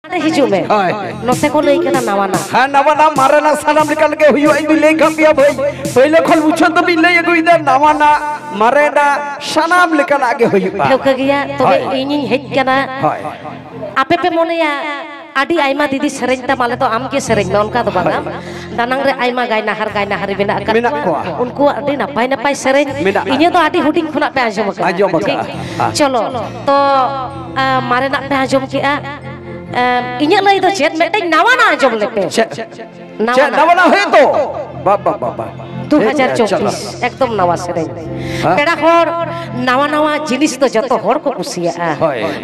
हिजू में नोते को लई केना नवाना हां नवाना मारना सानाम निकल के हुई आई लई खपिया भाई पहले खोल बुझो तो भी लई एगो इधर नवाना मारेना सानाम लेकर आगे हुई बा ठोक गया तबे इनी हेज केना आपे पे मोनेया आदि आइमा दीदी सेरेंज ता माले तो आम के सेरेंज में उनका तो बागा दानंग रे आइमा गायना हर बिना का उनको आदि नपाय नपाय सेरेंज इने तो आदि हुडिंग खुना पे आजम का चलो तो मारे ना पे आजम के इने लई तो चेत मेटे नवा ना आजम लेपे नवा ना है तो बाबा बाबा 2024 एकदम नवा सेरेंज पेड़ा होर नवा नवा जिनिस तो जतो होर को कुसिया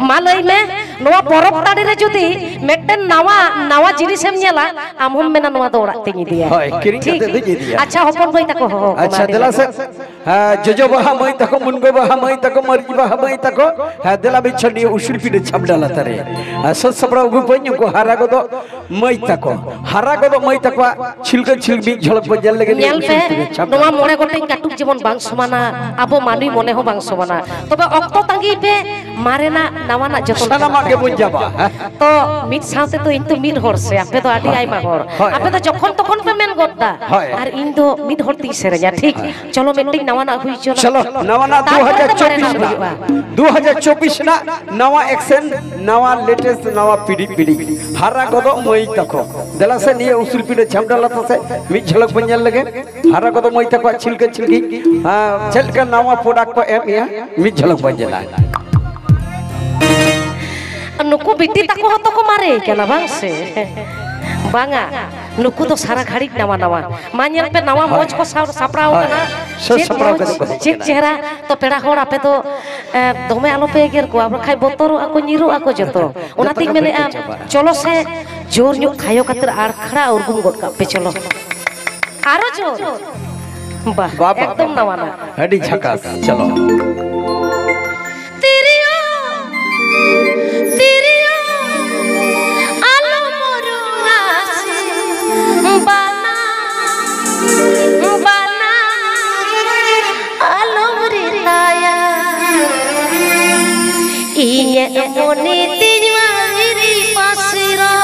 मालई में नवा परब ताड़ी रे जुदी मेटन नवा नवा जिनिस हम नेला आम हम मेना नवा दो ओड़ाग तेगी दिया अच्छा हपन भाई तको हो अच्छा देला से जजो बहा मई तको मुनगो बहा मई तको मरजी बहा मई तको देला बे छडी उशुर पिडे छबडाला तरे सस सबरा उगु पन्यु को हारा गो दो मई तको मई तको छिलक छिलबी झलक बजल लगे नेल पे नवा मोरे गोटे काटुक जीवन बांग समाना आबो मानुई मने हो बांग समाना तबे अक्तो तांगी पे मारेना नवाना जतो सानामा के बुझ जाबा तो मिट साथे तो इन तो मिट होर से आपे तो आदि आइमा होर आपे तो जखन तखन पे मेन गोदा और इन तो मिट होर ती सेरेजा ठीक चलो मेटिंग नवाना हुई चलो नवाना 2024 ना नवा एक्शन नवा लेटेस्ट नवा पीढ़ी हारा गदो मई तको देला से निये उसूल पीढ़े छमडाला तो से मिट झलक बंजल लगे हारा गदो मई तको छिलके छिलकी चल का नवा प्रोडक्ट को एम या मिट झलक बंजला नुकु बिटी तको हतो को मारे केला बांग से बांगा नुकु तो सारा घड़ी नवा नवा मान्यल पे नवा मोज को सापराव कना चेक चेहरा तो पेड़ा होड़ आपे तो दोमे आलो पे गेर को अब खाई बोतरो आको निरु आको जतो ओनाती मेने चलो से जोर न्यू खायो खातिर आर खड़ा और गुम गोट का पे चलो आरो जोर वाह एकदम नवाना हडी झकास चलो Iya moni tinwa iri pasira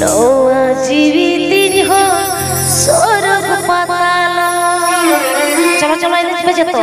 Doa jiwi tinho sorog patala Chalo ini baca to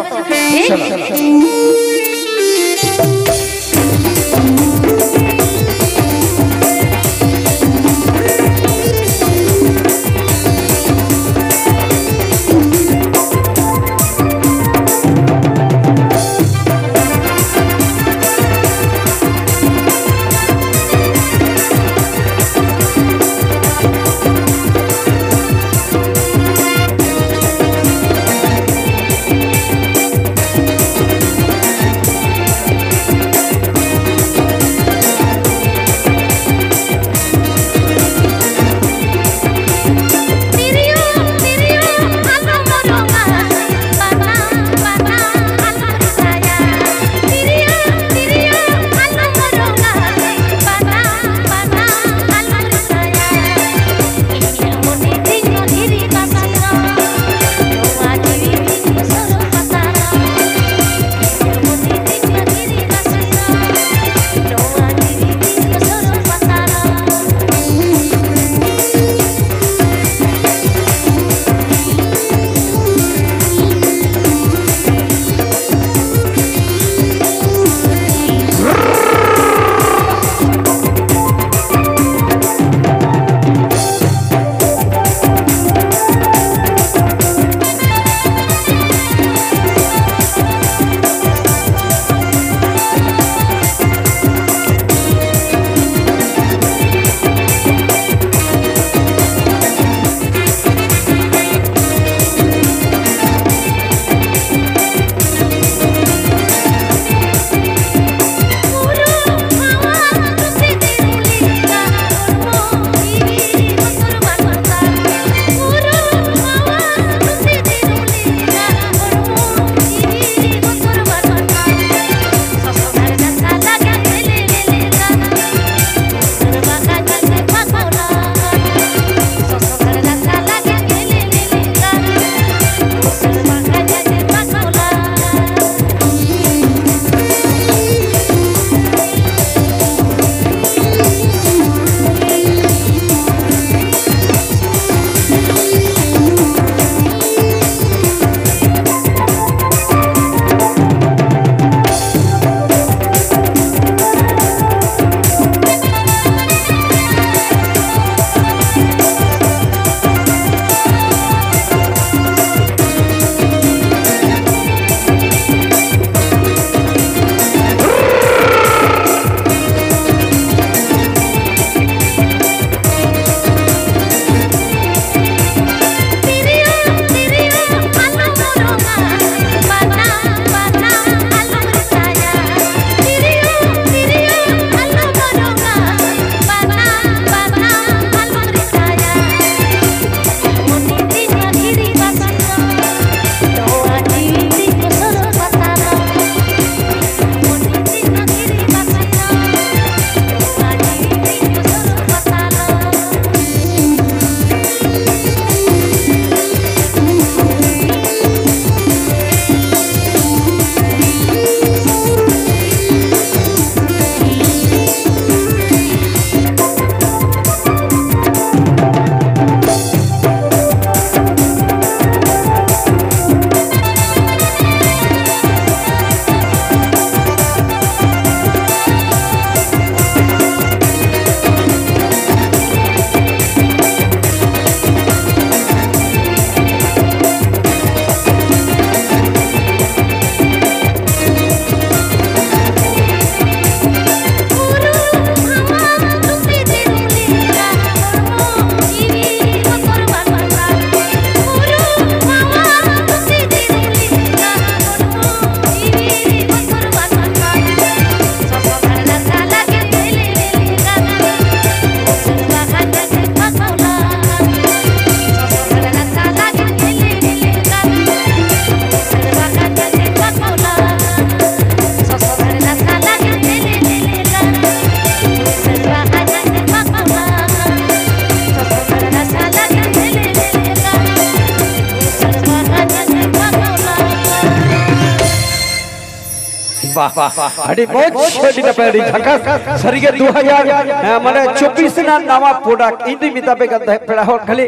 আরে মোজ সেদিন পেরি ঝাকাস সরিগে 2000 মানে 24 না নামা প্রোডাক্ট ইন্দি মিতাবে পেড়া হল খালি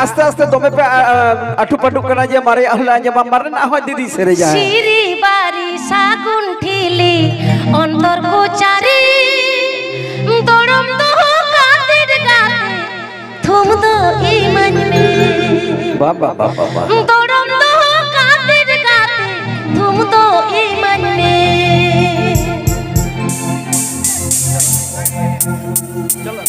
আস্তে আস্তে দমে পে আঠু পাটু কানা যে মারে আহলা যে মারে না হয় দিদি সেরে যায় সিরি বাড়ি সাগুন ঠিলি অন্তর গোচারি দড়ম দহ কাতের গাতে থুম দো ইমান মে বাবা বাবা বাবা দড়ম দহ কাতের গাতে থুম দো ইমান মে চলো